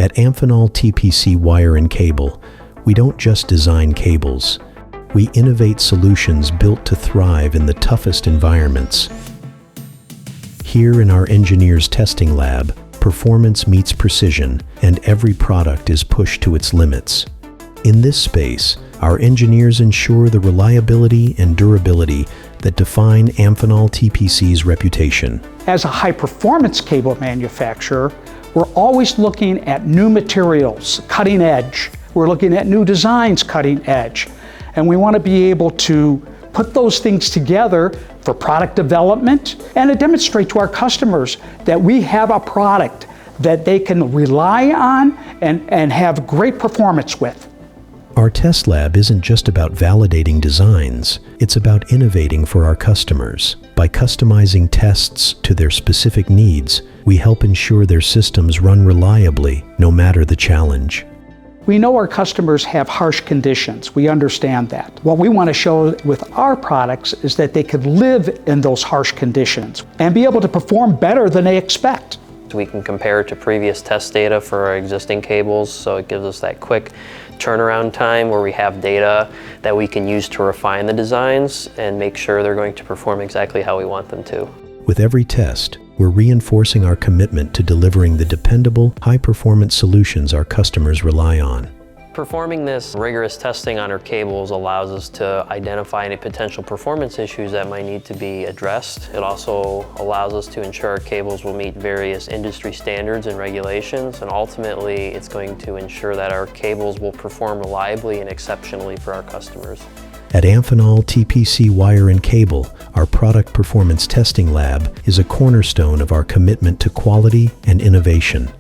At Amphenol TPC Wire and Cable, we don't just design cables. We innovate solutions built to thrive in the toughest environments. Here in our engineers' testing lab, performance meets precision, and every product is pushed to its limits. In this space, our engineers ensure the reliability and durability that define Amphenol TPC's reputation. As a high-performance cable manufacturer, we're always looking at new materials, cutting edge. We're looking at new designs, cutting edge. And we want to be able to put those things together for product development and to demonstrate to our customers that we have a product that they can rely on and have great performance with. Our test lab isn't just about validating designs, it's about innovating for our customers. By customizing tests to their specific needs, we help ensure their systems run reliably, no matter the challenge. We know our customers have harsh conditions. We understand that. What we want to show with our products is that they could live in those harsh conditions and be able to perform better than they expect. We can compare it to previous test data for our existing cables, so it gives us that quick turnaround time where we have data that we can use to refine the designs and make sure they're going to perform exactly how we want them to. With every test, we're reinforcing our commitment to delivering the dependable, high-performance solutions our customers rely on. Performing this rigorous testing on our cables allows us to identify any potential performance issues that might need to be addressed. It also allows us to ensure our cables will meet various industry standards and regulations, and ultimately it's going to ensure that our cables will perform reliably and exceptionally for our customers. At Amphenol TPC Wire and Cable, our product performance testing lab is a cornerstone of our commitment to quality and innovation.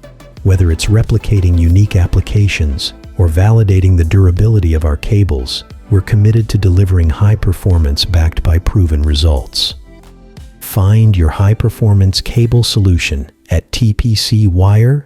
Whether it's replicating unique applications or validating the durability of our cables, we're committed to delivering high performance backed by proven results. Find your high-performance cable solution at tpcwire.com.